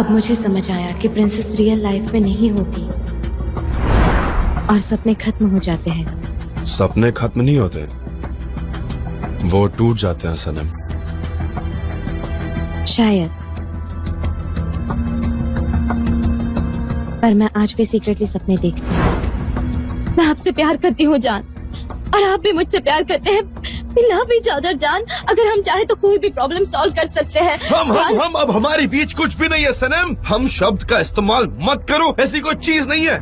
अब मुझे समझ आया कि प्रिंसेस रियल लाइफ में नहीं होती और सपने खत्म हो जाते हैं। सपने खत्म नहीं होते, वो टूट जाते हैं सनम। शायद, पर मैं आज भी सीक्रेटली सपने देखती हूँ। मैं आपसे प्यार करती हूँ जान, और आप भी मुझसे प्यार करते हैं। लव ईच अदर जान। अगर हम चाहे तो कोई भी प्रॉब्लम सॉल्व कर सकते हैं। हम अब हमारे बीच कुछ भी नहीं है सनम। हम शब्द का इस्तेमाल मत करो, ऐसी कोई चीज नहीं है।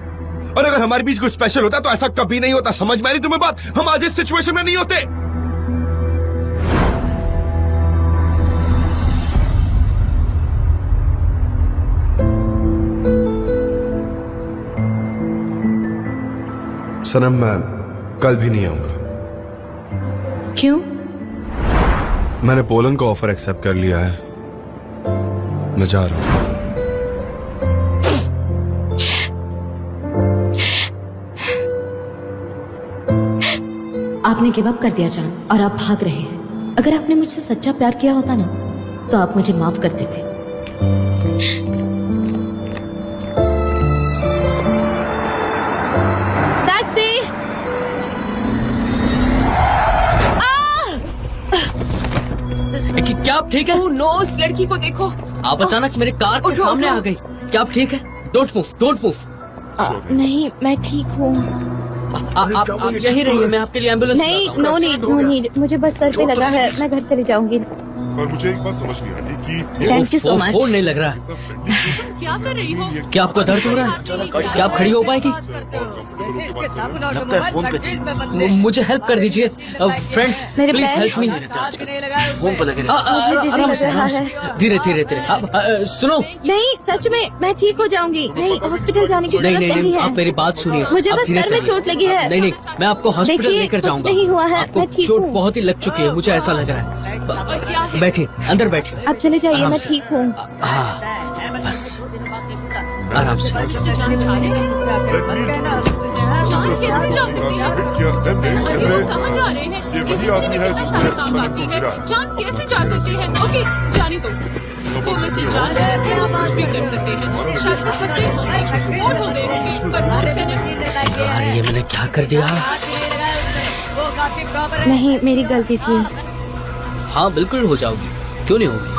और अगर हमारे बीच कुछ स्पेशल होता तो ऐसा कभी नहीं होता। समझ में आ रही तुम्हें बात? हम आज इस सिचुएशन में नहीं होते। सनम मैं कल भी नहीं आऊंगा। क्यों? मैंने पोलन को ऑफर एक्सेप्ट कर लिया है, मैं जा रहा हूं। आपने गिव अप कर दिया जान, और आप भाग रहे हैं। अगर आपने मुझसे सच्चा प्यार किया होता ना, तो आप मुझे माफ कर देते। क्या आप ठीक है? नो, उस लड़की को देखो। आप अचानक मेरे कार के सामने आ गई। क्या आप ठीक है? Don't move. नहीं, मैं ठीक हूँ। आप यहीं रहिए, मैं आपके लिए एम्बुलेंस। नहीं, नो नीड। मुझे बस सर पे लगा है, मैं घर चली जाऊंगी। पर मुझे एक बात समझ नहीं आती कि thank you so much. Phone नहीं लग रहा है। क्या कर रही हो? क्या आपको दर्द हो रहा है? क्या आप खड़ी हो पाएगी? मुझे हेल्प कर दीजिए फ्रेंड्स, मेरे प्लीज पैर- हेल्प मी। मुझे dizzy लग रहा है। धीरे। सुनो, नहीं, सच में मैं ठीक हो जाऊंगी। नहीं, हॉस्पिटल जाने की जरूरत नहीं है। आप मेरी बात सुनिए। मुझे आप बस धीरे सर में चलिए। चोट लगी है। नहीं, मैं आपको हॉस्पिटल देखिए, लेकर कुछ जाऊंगा। नहीं हुआ है, आपको मैं ठीक चोट हूँ। बहुत ही लग चुकी है, मुझे ऐसा लग रहा है। बैठिए, अंदर बैठिए। अब चले जाइए, आराम मैं से। ठीक हूँ। हाँ, बस आराम से। जान कैसे जा सकती है? कहाँ जा रहे हैं? ये वही आदमी है जिसने सनम को गिरा है। जान कैसे जा सकती है? ओके, जाने दो। वो वैसे जान है, आप कुछ भी कर सकते हैं। शायद वो खतरे होंगे, और हो रहे होंगे, पर मुझसे नहीं। यार, ये मैंने क्या कर दिया? नहीं, मेरी गलती थी। हाँ, बिल्कुल हो जाओगी, क्यों नहीं होगी?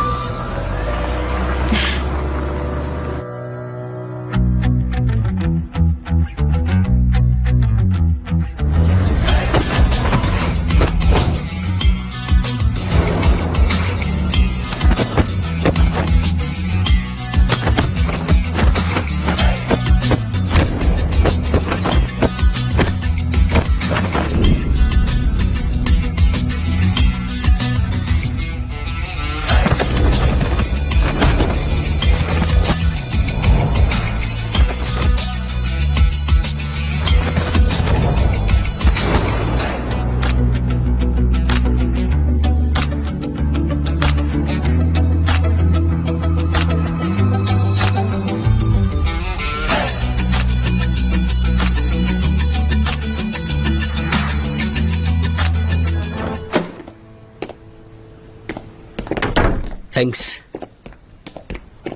थैंक्स।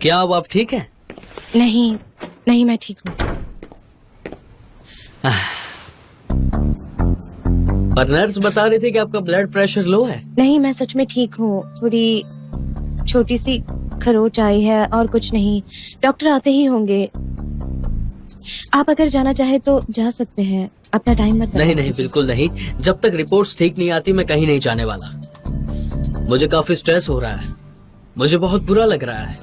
क्या अब आप ठीक हैं? नहीं, मैं ठीक हूँ। पर नर्स बता रही थी कि आपका ब्लड प्रेशर लो है। नहीं, मैं सच में ठीक हूँ। थोड़ी छोटी सी खरोच आई है और कुछ नहीं। डॉक्टर आते ही होंगे। आप अगर जाना चाहे तो जा सकते हैं। अपना टाइम मत नहीं, बिल्कुल नहीं। जब तक रिपोर्ट्स ठीक नहीं आती मैं कहीं नहीं जाने वाला। मुझे काफी स्ट्रेस हो रहा है, मुझे बहुत बुरा लग रहा है।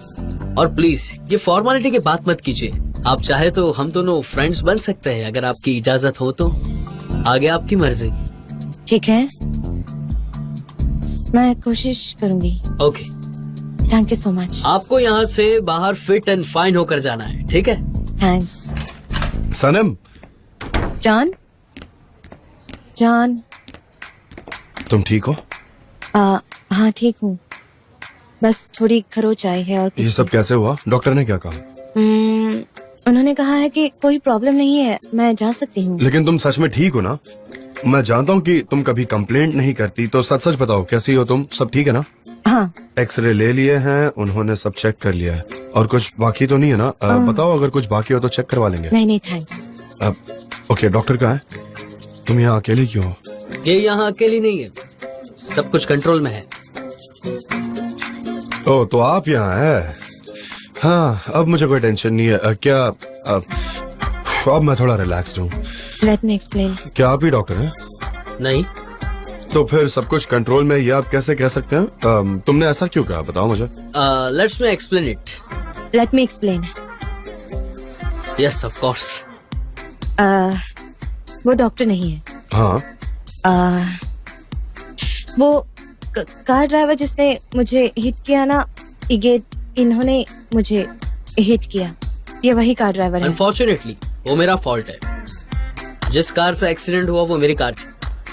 और प्लीज ये फॉर्मेलिटी की बात मत कीजिए। आप चाहे तो हम दोनों फ्रेंड्स बन सकते हैं, अगर आपकी इजाजत हो तो। आगे आपकी मर्जी। ठीक है, मैं कोशिश करूंगी। Okay, thank you so much. आपको यहाँ से बाहर फिट एंड फाइन होकर जाना है, ठीक है? थैंक्स। सनम, जान, तुम ठीक हो? हाँ ठीक हूँ, बस थोड़ी खरोच आई है। और ये सब कैसे हुआ? डॉक्टर ने क्या कहा? उन्होंने कहा है कि कोई प्रॉब्लम नहीं है, मैं जा सकती हूँ। लेकिन तुम सच में ठीक हो ना? मैं जानता हूँ कि तुम कभी कंप्लेंट नहीं करती, तो सच सच बताओ कैसी हो तुम? सब ठीक है ना? हाँ। एक्सरे ले लिए हैं उन्होंने, सब चेक कर लिया है। और कुछ बाकी तो नहीं है ना? बताओ, अगर कुछ बाकी हो तो चेक करवा लेंगे। नहीं नहीं थैंक्स। ओके, डॉक्टर कहाँ है? तुम यहाँ अकेली क्यों हो? ये यहाँ अकेली नहीं है, सब कुछ कंट्रोल में है। ओह, तो आप यहाँ है? हाँ, अब मुझे कोई टेंशन नहीं है। क्या अब मैं थोड़ा रिलैक्स्ड हूँ। Let me explain. क्या आप ही डॉक्टर हैं? नहीं, तो फिर सब कुछ कंट्रोल में, ये आप कैसे कह सकते हैं? तुमने ऐसा क्यों कहा, बताओ मुझे। Let's me explain it. Let me explain. Yes of course. वो डॉक्टर नहीं है। हाँ, वो कार ड्राइवर जिसने मुझे हिट किया ना, इगेट, इन्होंने मुझे हिट किया। ये वही कार ड्राइवर है। अनफॉर्चुनेटली वो मेरा फॉल्ट है। जिस कार से एक्सीडेंट हुआ वो मेरी कार थी।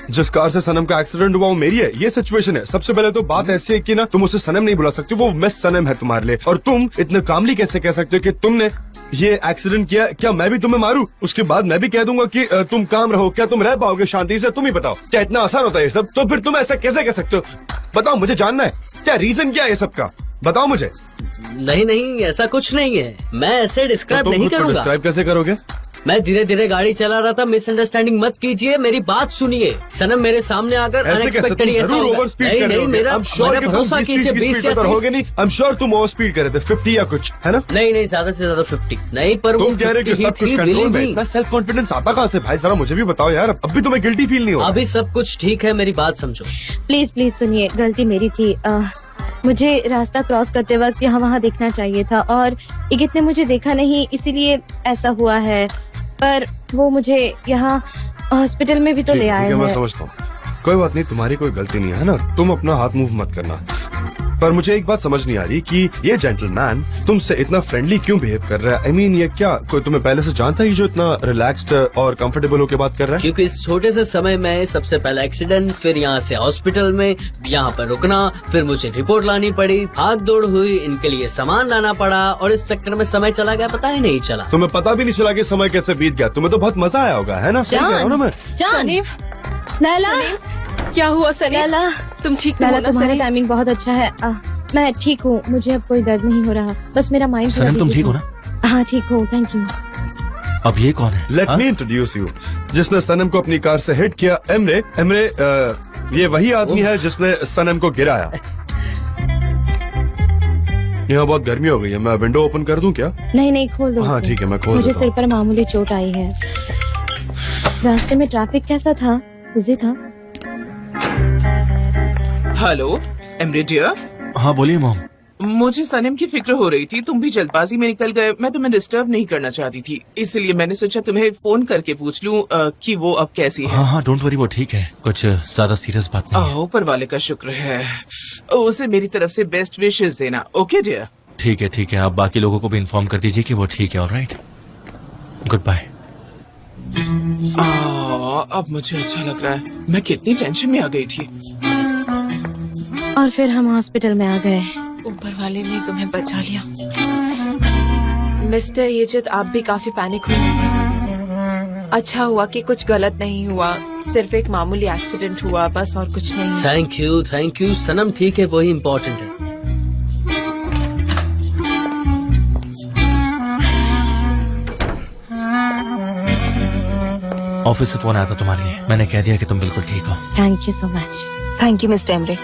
जिस कार से सनम का एक्सीडेंट हुआ वो मेरी है। ये सिचुएशन है। सबसे पहले तो बात ऐसी है कि ना, तुम उसे सनम नहीं बुला सकती, वो मिस सनम है तुम्हारे लिए। और तुम इतने कामली कैसे कह सकते हो कि तुमने ये एक्सीडेंट किया? क्या मैं भी तुम्हें मारूं? उसके बाद मैं भी कह दूंगा कि तुम काम रहो। क्या तुम रह पाओगे शांति से? तुम ही बताओ, क्या इतना आसान होता है ये सब? तो फिर तुम ऐसा कैसे कह सकते हो? बताओ, मुझे जानना है, क्या रीजन क्या है ये सब का? बताओ मुझे। नहीं नहीं, ऐसा कुछ नहीं है। मैं ऐसे डिस्क्राइब तो तुम नहीं खुद को करूंगा। डिस्क्राइब कैसे करोगे? मैं धीरे धीरे गाड़ी चला रहा था, मिसअंडरस्टैंडिंग मत कीजिए, मेरी बात सुनिए। सनम मेरे सामने आकर ऐसे कैसे? अनएक्सपेक्टेड तुम ऐसा जरूर होगा। ओवर स्पीड नहीं कर रहे नहीं, होगे। मेरा I'm sure मेरा कि तुम भरोसा 20 कीजिए, 20 स्पीड या पर 30। होगे नहीं। I'm sure तुम ओवर स्पीड कर रहे थे, 50 या कुछ, है ना? नहीं नहीं, ज्यादा से ज्यादा 50 नहीं, पर वो तुम कह रहे हो कि 50 सब कुछ ही थी, कंट्रोल में। believe me। इतना सेल्फ कॉन्फिडेंस आता कहाँ से भाई? जरा मुझे भी बताओ यार, अब भी तुम्हें गिल्टी फील नहीं हो? अभी सब कुछ ठीक है, मेरी बात समझो। प्लीज प्लीज सुनिए, गलती मेरी थी। मुझे रास्ता क्रॉस करते वक्त यहाँ वहाँ देखना चाहिए था और इगित ने मुझे देखा नहीं, इसीलिए ऐसा हुआ है। पर वो मुझे यहाँ हॉस्पिटल में भी तो ले ठीक आए है, मैं हैं। समझता हूँ। कोई बात नहीं, तुम्हारी कोई गलती नहीं है ना? तुम अपना हाथ मूव मत करना। पर मुझे एक बात समझ नहीं आ रही कि ये जेंटलमैन तुमसे इतना फ्रेंडली क्यों बिहेव कर रहा है। आई मीन, ये क्या कोई तुम्हें पहले से जानता है, ये जो इतना रिलैक्स्ड और कंफर्टेबल होकर बात कर रहा है? क्योंकि इस छोटे से समय में सबसे पहले एक्सीडेंट, फिर यहाँ से हॉस्पिटल में, यहाँ पर रुकना, फिर मुझे रिपोर्ट लानी पड़ी, भाग दौड़ हुई, इनके लिए सामान लाना पड़ा और इस चक्कर में समय चला गया, पता ही नहीं चला। तुम्हें पता भी नहीं चला कि समय कैसे बीत गया। तुम्हें तो बहुत मजा आया होगा, है ना? सही कह रहा हूं ना मैं? जान, सनीम, लैला, क्या हुआ सनीम? लैला, तुम ठीक लैला, हो ना तुम्हारा सनीम? टाइमिंग बहुत अच्छा है। मैं ठीक हूँ, मुझे अब कोई दर्द नहीं हो रहा, बस मेरा माइंड। सनम, तुम ठीक हो ना? हाँ ठीक हूँ, थैंक यू। अब ये कौन है? लेट हाँ? Me introduce you. जिसने सनम को अपनी कार से हिट किया, एमरे। एमरे, ये वही आदमी है जिसने सनम को गिराया। यहाँ बहुत गर्मी हो गई है, मैं विंडो ओपन कर दूं क्या? नहीं नहीं, खोल दो हाँ इसे। ठीक है, मैं खोल मुझे देता सिर हूँ। पर मामूली चोट आई है। रास्ते में ट्रैफिक कैसा था? बिजी था? हेलो एमरे डियर, हाँ बोलिए मॉम। मुझे सनम की फिक्र हो रही थी। तुम भी जल्दबाजी में निकल गए। मैं तुम्हें डिस्टर्ब नहीं करना चाहती थी, इसलिए मैंने सोचा तुम्हें फोन करके पूछ लूं कि वो अब कैसी है। हाँ हाँ, डोंट वरी, वो ठीक है, कुछ ज्यादा सीरियस बात नहीं है। ऊपर वाले का शुक्र है। उसे मेरी तरफ से बेस्ट विशेष देना। Okay dear. ठीक है ठीक है, आप बाकी लोगों को भी इन्फॉर्म कर दीजिए कि वो ठीक है। Alright, good bye. अब मुझे अच्छा लग रहा है। मैं कितनी टेंशन में आ गई थी। और फिर हम हॉस्पिटल में आ गए। ऊपर वाले ने तुम्हें बचा लिया। मिस्टर येजित, आप भी काफी पैनिक हुए होंगे। अच्छा हुआ कि कुछ गलत नहीं हुआ, सिर्फ एक मामूली एक्सीडेंट हुआ बस, और कुछ नहीं। Thank you. सनम ठीक है, वही इम्पोर्टेंट है। ऑफिस से फोन आया था तुम्हारे लिए, मैंने कह दिया कि तुम बिल्कुल ठीक हो। Thank you so much. Thank you mister Emre.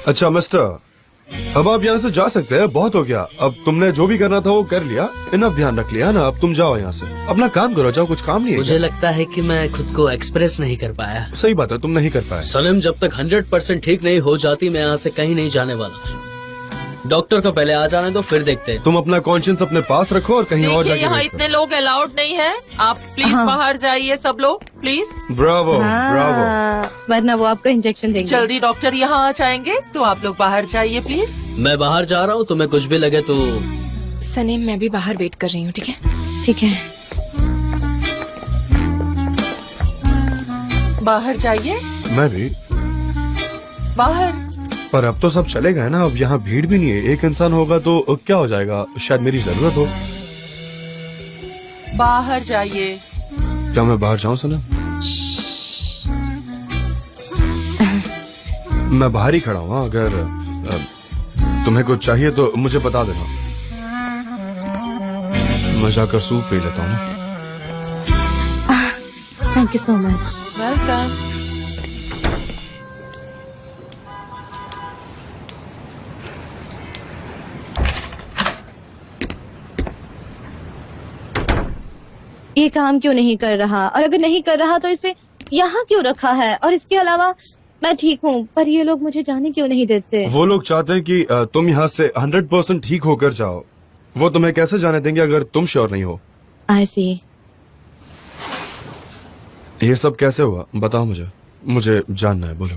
अच्छा मिस्टर, अब आप यहाँ से जा सकते हैं, बहुत हो गया। अब तुमने जो भी करना था वो कर लिया, इनफ ध्यान रख लिया ना। अब तुम जाओ यहाँ से, अपना काम करो, जाओ, कुछ काम नहीं है। मुझे लगता है कि मैं खुद को एक्सप्रेस नहीं कर पाया। सही बात है, तुम नहीं कर पाए। सनम जब तक 100% ठीक नहीं हो जाती, मैं यहाँ से कहीं नहीं जाने वाला। डॉक्टर को पहले आ जाने दो, फिर देखते हैं। तुम अपना कॉन्शियस अपने पास रखो और कहीं और देखिए, जाके यहाँ wait इतने लोग अलाउड नहीं है। आप प्लीज बाहर जाइए, सब लोग प्लीज। करो। Bravo Bravo. वरना वो आपको इंजेक्शन देंगे। जल्दी डॉक्टर यहाँ आ जाएंगे, तो आप लोग बाहर जाइए प्लीज। मैं बाहर जा रहा हूँ, तुम्हें कुछ भी लगे तो। सनीम, मैं भी बाहर वेट कर रही हूँ, ठीक है? ठीक है। बाहर जाइए, मैं भी। बाहर। पर अब तो सब चले गए ना, अब यहाँ भीड़ भी नहीं है। एक इंसान होगा तो क्या हो जाएगा, शायद मेरी जरूरत हो। बाहर जाइए। क्या मैं बाहर जाऊँ सनम? मैं बाहर ही खड़ा हूँ। अगर तुम्हें कुछ चाहिए तो मुझे बता देना, मैं जाकर सूप पी लेता हूँ ना। Thank you so much. Welcome. ये काम क्यों नहीं कर रहा, और अगर नहीं कर रहा तो इसे यहाँ क्यों रखा है? और इसके अलावा मैं ठीक हूँ, पर ये लोग मुझे जाने क्यों नहीं देते? वो लोग चाहते हैं कि तुम यहाँ से 100% ठीक होकर जाओ। वो तुम्हें कैसे जाने देंगे अगर तुम श्योर नहीं हो? आई सी। ये सब कैसे हुआ बताओ मुझे जानना है, बोलो।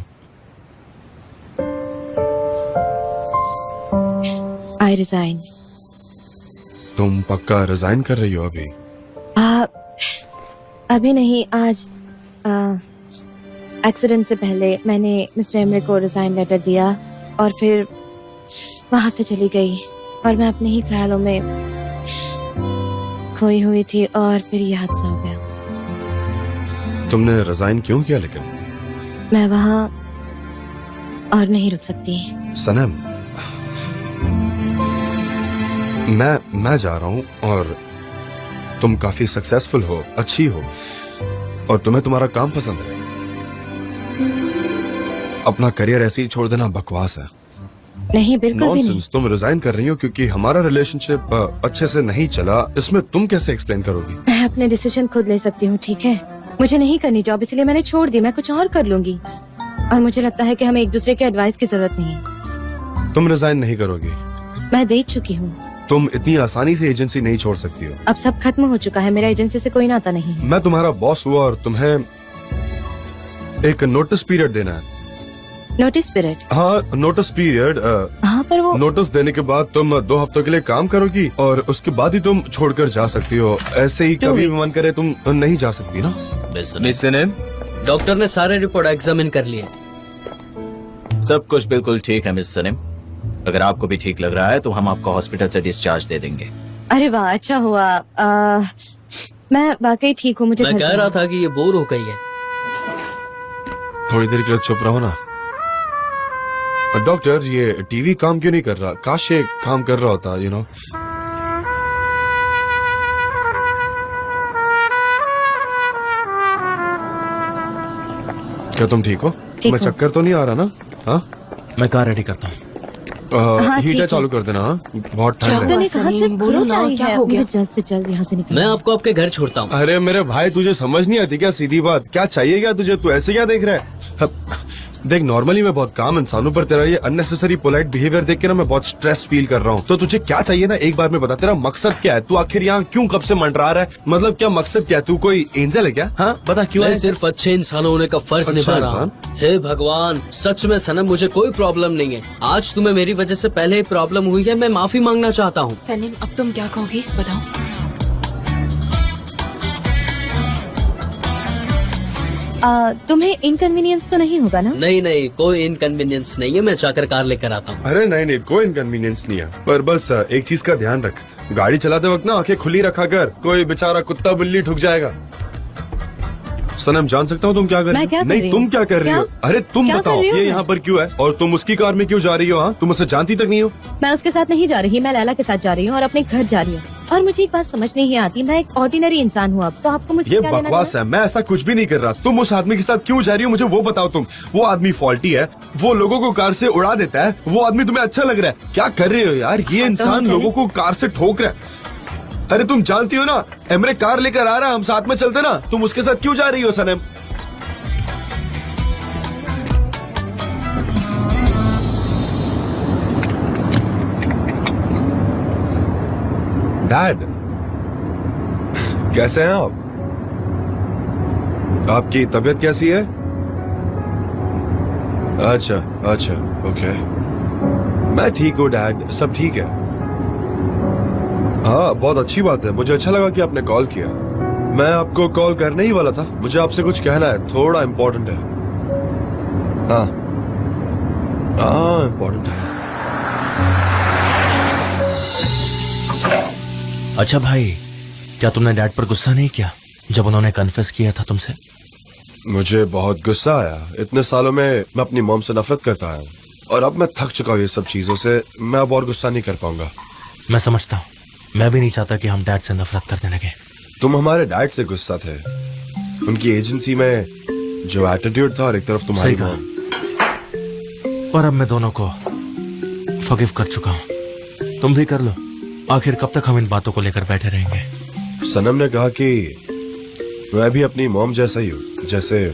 I resign. तुम पक्का रिजाइन कर रही हो अभी? अभी नहीं, आज एक्सीडेंट से पहले मैंने मिस्टर एमरे को रिजाइन लेटर दिया और फिर वहां से चली गई, और मैं अपने ही ख्यालों में खोई हुई थी, और फिर ये हादसा हो गया। तुमने रिजाइन क्यों किया लेकिन? मैं वहां और नहीं रुक सकती। सनम, मैं जा रहा हूँ और तुम काफी सक्सेसफुल हो, अच्छी हो, और तुम्हें तुम्हारा काम पसंद है। अपना करियर ऐसे ही छोड़ देना बकवास है। नहीं, बिल्कुल भी नहीं। नॉनसेंस। तुम रिजाइन कर रही हो क्योंकि हमारा रिलेशनशिप अच्छे से नहीं चला, इसमें तुम कैसे एक्सप्लेन करोगी? मैं अपने डिसीजन खुद ले सकती हूँ, ठीक है? मुझे नहीं करनी जॉब, इसलिए मैंने छोड़ दी। मैं कुछ और कर लूंगी, और मुझे लगता है कि हमें एक दूसरे के एडवाइस की जरूरत नहीं। तुम रिजाइन नहीं करोगी? मैं दे चुकी हूँ। तुम इतनी आसानी से एजेंसी नहीं छोड़ सकती हो। अब सब खत्म हो चुका है, मेरा एजेंसी से कोई नाता नहीं है। मैं तुम्हारा बॉस हुआ और तुम्हें एक नोटिस पीरियड देना है। Notice period? हाँ, नोटिस पीरियड। हाँ, पर वो नोटिस देने के बाद तुम 2 हफ्तों के लिए काम करोगी और उसके बाद ही तुम छोड़कर जा सकती हो। ऐसे ही 2 कभी भी weeks। मन करे तुम नहीं जा सकती ना। मिस सनम, डॉक्टर ने सारे रिपोर्ट एग्जामिन कर लिए। सब कुछ बिल्कुल ठीक है मिस सनम। अगर आपको भी ठीक लग रहा है तो हम आपको हॉस्पिटल से डिस्चार्ज दे देंगे। अरे वाह, अच्छा हुआ। मैं वाकई ठीक हूँ, मुझे मैं घर कह जाना रहा है। था कि ये बोर हो गई है। थोड़ी देर के लिए चुप रहो ना। डॉक्टर, ये टीवी काम क्यों नहीं कर रहा? काश ये काम कर रहा होता, यू नो। क्या तुम ठीक हो? ठीक मैं हूँ। चक्कर तो नहीं आ रहा ना? हाँ, मैं कार रेडी करता हूँ। हाँ, ठीक हीटर है। चालू कर देना। हाँ, बहुत ठंड डॉक्टर है। ने कहा सिर्फ बोलो ना, खरोच आई क्या है। हो गया? मुझे जल्द से जल्द यहाँ से निकलना मैं है। आपको आपके घर छोड़ता हूँ। अरे मेरे भाई, तुझे समझ नहीं आती क्या? सीधी बात, क्या चाहिए क्या तुझे? तू ऐसे क्या देख रहा है? देख, नॉर्मली मैं बहुत काम इंसान हूं, पर तेरा ये अननेसेसरी पोलाइट बिहेवियर देख के ना मैं बहुत स्ट्रेस फील कर रहा हूँ। तो तुझे क्या चाहिए ना, एक बार में बता। तेरा मकसद क्या है? तू आखिर यहाँ क्यों कब से मंडरा रहा है? मतलब क्या मकसद क्या है? तू कोई एंजल है क्या? हाँ, बता क्यों मैं है? सिर्फ अच्छे इंसान होने का फर्ज अच्छा निभा रहा हूँ। हे भगवान, सच में सनम, मुझे कोई प्रॉब्लम नहीं है। आज तुम्हें मेरी वजह से पहले ही प्रॉब्लम हुई है, मैं माफी मांगना चाहता हूँ। सनम, अब तुम क्या कहोगी बताओ। तुम्हें इनकन्वीनियंस तो नहीं होगा ना? नहीं नहीं, कोई इनकन्वीनियंस नहीं है। मैं जाकर कार लेकर आता हूँ। अरे नहीं, कोई इनकन्वीनियंस नहीं है, पर बस एक चीज का ध्यान रख। गाड़ी चलाते वक्त ना आंखें खुली रखा कर, कोई बेचारा कुत्ता बिल्ली ठुक जाएगा। सनम, जान सकता हूँ तुम क्या कर रही मैं हो? क्या कर नहीं, रही तुम हूँ? क्या कर रही हो? क्या? अरे तुम क्या बताओ, कर रही हूँ ये मैं? यहाँ पर क्यों है और तुम उसकी कार में क्यों जा रही हो? हाँ, तुम उससे जानती तक नहीं हो। मैं उसके साथ नहीं जा रही, मैं लैला के साथ जा रही हूँ और अपने घर जा रही हूँ। और मुझे एक बात समझ नहीं आती, मैं एक ऑर्डिनरी इंसान हूँ अब, तो आपको मुझसे ये क्या लेना बकवास है। मैं ऐसा कुछ भी नहीं कर रहा। तुम उस आदमी के साथ क्यों जा रही हो मुझे वो बताओ। तुम, वो आदमी फॉल्टी है, वो लोगों को कार से उड़ा देता है, वो आदमी तुम्हें अच्छा लग रहा है? क्या कर रहे हो यार? ये इंसान चले। लोगों को कार से ठोक रहा है। अरे तुम जानती हो ना, एमरे कार लेकर आ रहा है, हम साथ में चलते ना। तुम उसके साथ क्यों जा रही हो सनम? डैड, कैसे हैं आप? आपकी तबीयत कैसी है? अच्छा अच्छा, ओके। मैं ठीक हूँ डैड, सब ठीक है। हाँ, बहुत अच्छी बात है। मुझे अच्छा लगा कि आपने कॉल किया। मैं आपको कॉल करने ही वाला था। मुझे आपसे कुछ कहना है, थोड़ा इम्पोर्टेंट है। हाँ हाँ, इम्पोर्टेंट है। अच्छा भाई, क्या तुमने डैड पर गुस्सा नहीं किया जब उन्होंने कन्फेस किया था तुमसे? मुझे बहुत गुस्सा आया। इतने सालों में मैं अपनी मॉम से नफरत करता आया और अब मैं थक चुका हूँ ये सब चीजों से। मैं अब और गुस्सा नहीं कर पाऊंगा। मैं समझता हूँ, मैं भी नहीं चाहता कि हम डैड से नफरत करने लगे। तुम हमारे डैड से गुस्सा थे, उनकी एजेंसी में जो एटीट्यूड था, और एक तरफ तुम्हारी सही कहा। मॉम। पर अब मैं दोनों को फॉरगिव कर चुका हूँ, तुम भी कर लो। आखिर कब तक हम इन बातों को लेकर बैठे रहेंगे? सनम ने कहा कि मैं भी अपनी मॉम जैसा ही हूँ, जैसे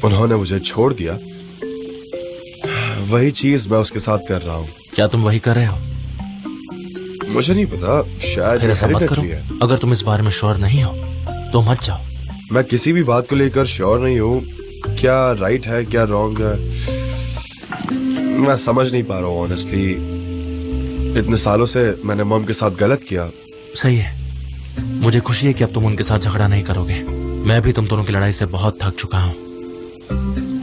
उन्होंने मुझे छोड़ दिया, वही चीज मैं उसके साथ कर रहा हूँ। क्या तुम वही कर रहे हो? मुझे नहीं पता, शायद फिर ऐसा मत करो। hereditary है। अगर तुम इस बारे में श्योर नहीं हो तो मत जाओ। मैं किसी भी बात को लेकर श्योर नहीं हूँ, क्या राइट है क्या रॉन्ग है, मैं समझ नहीं पा रहा हूँ ऑनेस्टली। इतने सालों से मैंने मॉम के साथ गलत किया। सही है, मुझे खुशी है कि अब तुम उनके साथ झगड़ा नहीं करोगे। मैं भी तुम दोनों की लड़ाई से बहुत थक चुका हूँ।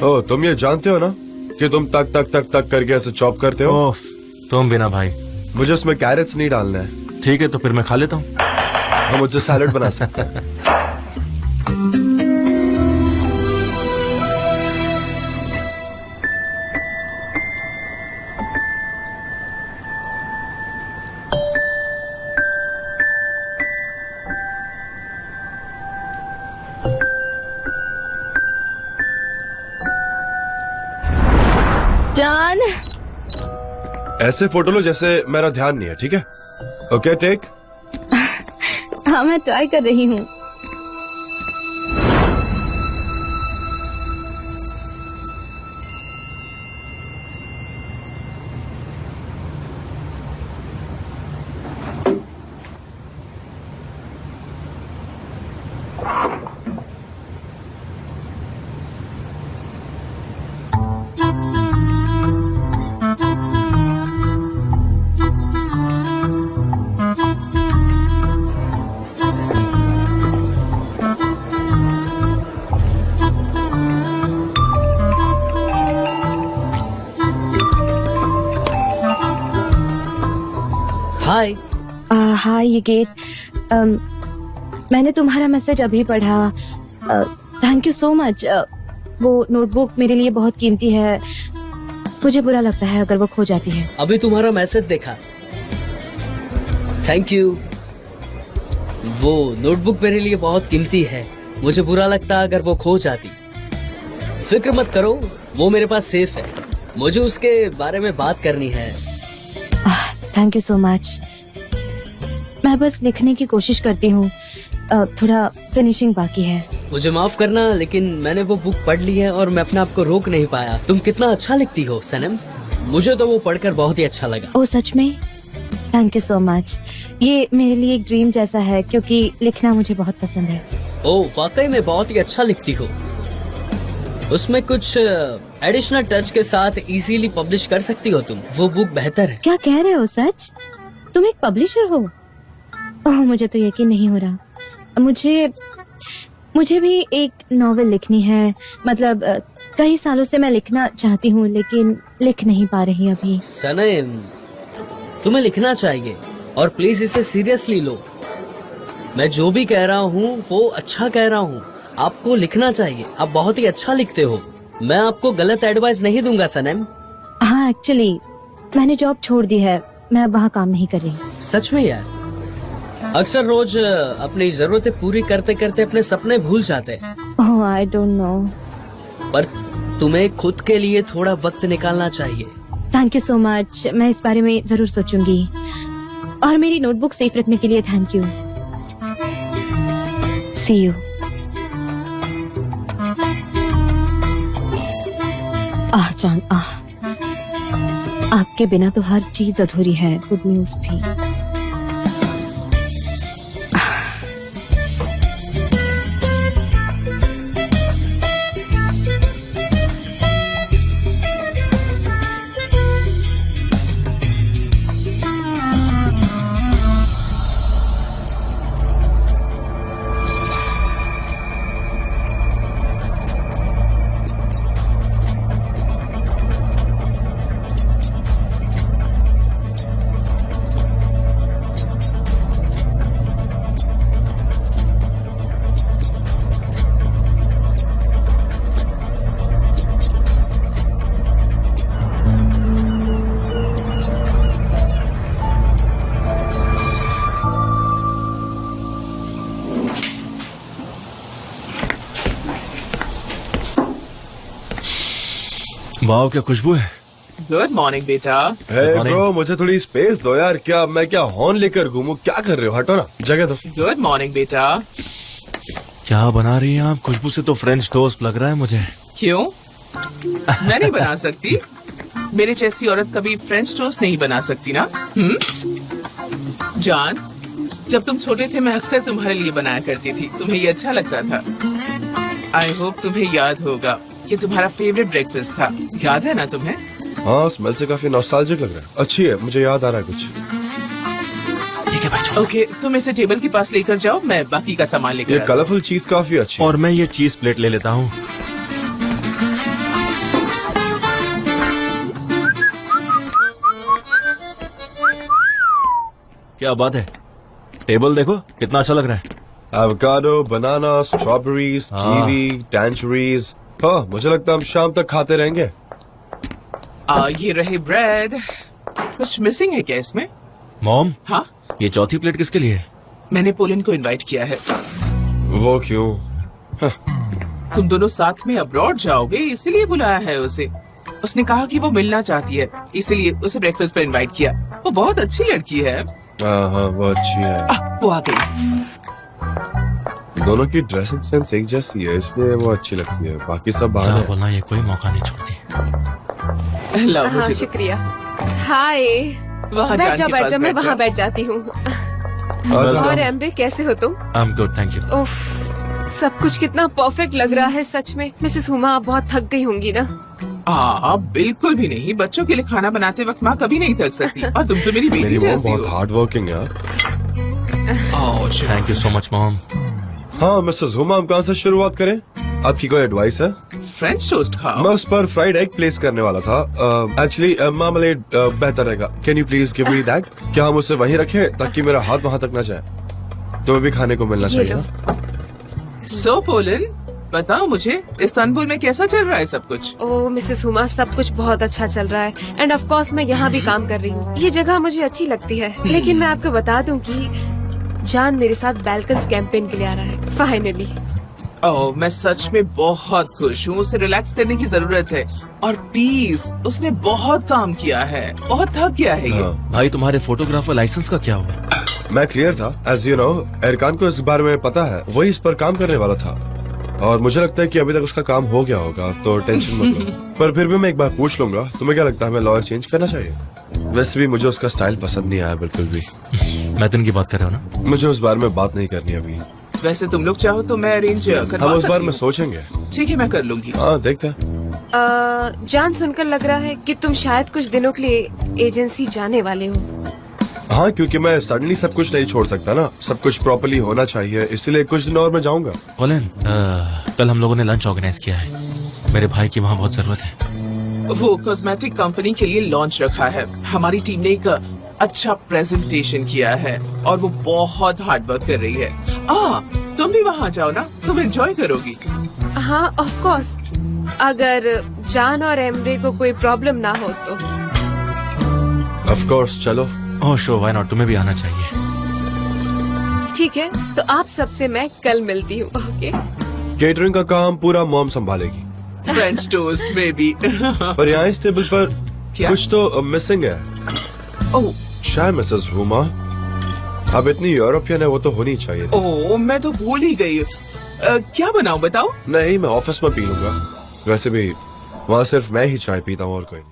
ओ, तुम ये जानते हो ना कि तुम तक तक तक तक करके ऐसे चॉप करते हो। ओफ, तुम बिना भाई। मुझे उसमें कैरेट्स नहीं डालना है। ठीक है, तो फिर मैं खा लेता हूँ। हम मुझसे सैलेड बना सकते हैं। जान, ऐसे फोटो लो जैसे मेरा ध्यान नहीं है, ठीक है? Okay, take. हाँ मैं ट्राई कर रही हूँ। हाय। हाय ये गेट, मैंने तुम्हारा मैसेज अभी पढ़ा। Thank you so much. वो नोटबुक मेरे लिए बहुत कीमती है, मुझे बुरा लगता है अगर वो खो जाती है। अभी तुम्हारा मैसेज देखा, थैंक यू। वो नोटबुक मेरे लिए बहुत कीमती है, मुझे बुरा लगता अगर वो खो जाती। फिक्र मत करो, वो मेरे पास सेफ है। मुझे उसके बारे में बात करनी है। Thank you so much. मैं बस लिखने की कोशिश करती हूँ, थोड़ा फिनिशिंग बाकी है। मुझे माफ करना, लेकिन मैंने वो बुक पढ़ ली है और मैं अपने आप को रोक नहीं पाया। तुम कितना अच्छा लिखती हो सनम, मुझे तो वो पढ़कर बहुत ही अच्छा लगा। ओ सच में? Thank you so much. ये मेरे लिए एक ड्रीम जैसा है, क्योंकि लिखना मुझे बहुत पसंद है। ओ, वाकई में बहुत ही अच्छा लिखती हो। उसमें कुछ एडिशनल टच के साथ इजीली पब्लिश कर सकती हो तुम। वो बुक बेहतर है। क्या कह रहे हो? सच? तुम एक पब्लिशर हो? ओह, मुझे तो यकीन नहीं हो रहा। मुझे भी एक नॉवेल लिखनी है। मतलब कई सालों से मैं लिखना चाहती हूँ, लेकिन लिख नहीं पा रही अभी। सनम, तुम्हें लिखना चाहिए और प्लीज इसे सीरियसली लो। मैं जो भी कह रहा हूँ वो अच्छा कह रहा हूँ। आपको लिखना चाहिए, आप बहुत ही अच्छा लिखते हो। मैं आपको गलत एडवाइस नहीं दूंगा सनम। हाँ, एक्चुअली मैंने जॉब छोड़ दी है, मैं अब वहाँ काम नहीं कर रही। सच में यार, अक्सर रोज अपनी जरूरतें पूरी करते करते अपने सपने भूल जाते हैं। ओह, आई डोंट नो। पर तुम्हें खुद के लिए थोड़ा वक्त निकालना चाहिए। थैंक यू सो मच, मैं इस बारे में जरूर सोचूंगी। और मेरी नोटबुक सेफ रखने के लिए थैंक यू। See you. आह जान, आह, आपके बिना तो हर चीज अधूरी है, गुड न्यूज भी। वाह क्या खुशबू है। गुड मॉर्निंग बेटा। हे morning. ब्रो, मुझे थोड़ी स्पेस दो यार। क्या मैं क्या हॉर्न लेकर घूमूं? क्या कर रहे हो? हटो ना, जगह दो। गुड मॉर्निंग बेटा। क्या बना रही हैं आप? खुशबू से तो फ्रेंच टोस्ट लग रहा है मुझे। क्यों? मैं नहीं बना सकती? मेरे जैसी औरत कभी फ्रेंच टोस्ट नहीं बना सकती ना? जान, जब तुम छोटे थे मैं अक्सर तुम्हारे लिए बनाया करती थी। तुम्हें ये अच्छा लगता था। आई होप तुम्हें याद होगा, ये तुम्हारा फेवरेट ब्रेकफास्ट था। याद है ना तुम्हें? हाँ, स्मेल से काफी नॉस्टैल्जिक लग रहा है। अच्छी है, मुझे याद आ रहा है कुछ। ठीक है भाई छोड़ो। ओके, तुम इसे टेबल के पास लेकर जाओ, मैं बाकी का सामान लेकर ये आता हूँ। कलरफुल चीज काफी अच्छी है। और मैं ये चीज प्लेट ले लेता हूँ। क्या बात है, टेबल देखो कितना अच्छा लग रहा है। एवोकाडो, बनाना, स्ट्रॉबेरीज, हाँ। कीवी, टैंजरीज। हाँ, मुझे लगता है हम शाम तक खाते रहेंगे। ये रहे ब्रेड। कुछ मिसिंग है क्या इसमें? मॉम, हाँ, ये चौथी प्लेट किसके लिए है? मैंने पोलिन को इनवाइट किया है। वो क्यों? तुम दोनों साथ में अब्रॉड जाओगे, इसीलिए बुलाया है उसे। उसने कहा कि वो मिलना चाहती है, इसीलिए उसे ब्रेकफास्ट पर इनवाइट किया। वो बहुत अच्छी लड़की है। हाँ, वो अच्छी है। वो आ गई। दोनों की ड्रेसिंग सेंस एक जैसी है, इसलिए वो अच्छी लगती है। बाकी सब बाहर क्या है। बोलना, ये कोई मौका नहीं छोड़ती। लाओ हाँ मुझे दो। शुक्रिया। हाय, वहाँ बैठ जान जाओ के बैठ पास जाओ, मैं बैठ वहाँ जाओ। बैठ जाती हूँ। और एम्बे कैसे हो तुम? I am good, thank you. उफ, सब कुछ कितना परफेक्ट लग रहा है सच में। मिसेस हुमा, आप बहुत थक गई होंगी ना? हाँ, बिल्कुल भी नहीं। बच्चों के लिए खाना बनाते वक्त माँ कभी नहीं थक सकती। और तुम तो मेरी बेटी मेरी मॉम जैसी बहुत हो। हार्ड वर्किंग है। Thank you so much mom. हाँ मिसेस हुमा, हम कहाँ से शुरुआत करें? आपकी कोई एडवाइस है? फ्रेंच टोस्ट खाओ। मैं उस पर फ्राइड एग प्लेस करने वाला था। एक्चुअली मार्मलेड बेहतर रहेगा। Can you please give me that? क्या हम उसे वहीं रखें ताकि मेरा हाथ वहाँ तक न जाए? तुम्हें भी खाने को मिलना ये चाहिए लो। ना? सो पोलिन, बताओ मुझे, इस्तांबुल में कैसा चल रहा है सब कुछ? ओ मिसेस हुमा, सब कुछ बहुत अच्छा चल रहा है। एंड ऑफ कोर्स मैं यहाँ भी काम कर रही हूँ। ये जगह मुझे अच्छी लगती है। लेकिन मैं आपको बता दूँ कि जान मेरे साथ बैल्कन्स कैंपेन के लिए आ रहा है फाइनली। ओह, मैं सच में बहुत खुश हूँ। उसे रिलैक्स करने की जरूरत है। और प्लीज, उसने बहुत काम किया है, बहुत थक गया है ये। हाँ, भाई तुम्हारे फोटोग्राफर लाइसेंस का क्या हुआ? मैं क्लियर था। एज यू नो, एरकान को इस बारे में पता है। वही इस पर काम करने वाला था और मुझे लगता है कि अभी तक उसका काम हो गया होगा, तो टेंशन मत लो। पर फिर भी मैं एक बार पूछ लूंगा। तुम्हें क्या लगता है, हमें लॉयर चेंज करना चाहिए? वैसे भी मुझे उसका स्टाइल पसंद नहीं आया बिल्कुल भी। मैथन की बात कर रहे हो ना? मुझे उस बारे में बात नहीं करनी अभी। वैसे तुम लोग चाहो तो मैं अरेंज करवा हम उस सकती बारे में हूँ। सोचेंगे। ठीक है, मैं कर लूंगी। हाँ, देखते हैं। जान, सुनकर लग रहा है कि तुम शायद कुछ दिनों के लिए एजेंसी जाने वाले हो। हाँ, क्योंकि मैं सडनली सब कुछ नहीं छोड़ सकता ना। सब कुछ प्रॉपर्ली होना चाहिए, इसलिए कुछ दिन और मैं जाऊंगा। पोलिन, कल हम लोगों ने लंच ऑर्गेनाइज किया है। मेरे भाई की वहाँ बहुत जरूरत है। वो कॉस्मेटिक कंपनी के लिए लॉन्च रखा है। हमारी टीम ने एक अच्छा प्रेजेंटेशन किया है और वो बहुत हार्ड वर्क कर रही है। तुम भी वहाँ जाओ ना, तुम एंजॉय करोगी। हाँ ऑफ कोर्स, अगर जान और एम्ब्रे को कोई प्रॉब्लम ना हो तो। ऑफ कोर्स, चलो। ओह शो, व्हाई नॉट, तुम्हें भी आना चाहिए। ठीक है, तो आप सबसे मैं कल मिलती हूँ। ओके। केटरिंग का काम पूरा मॉम संभालेगी। फ्रेंच टोस्ट में भी। पर यहाँ इस टेबल पर क्या? कुछ तो मिसिंग है। ओह शायद मिसेस हुमा, अब इतनी यूरोपियन है, वो तो होनी चाहिए। ओह, मैं तो भूल ही गई। क्या बनाऊं बताओ? नहीं, मैं ऑफिस में पी लूंगा। वैसे भी वहाँ सिर्फ मैं ही चाय पीता हूँ और कोई नहीं।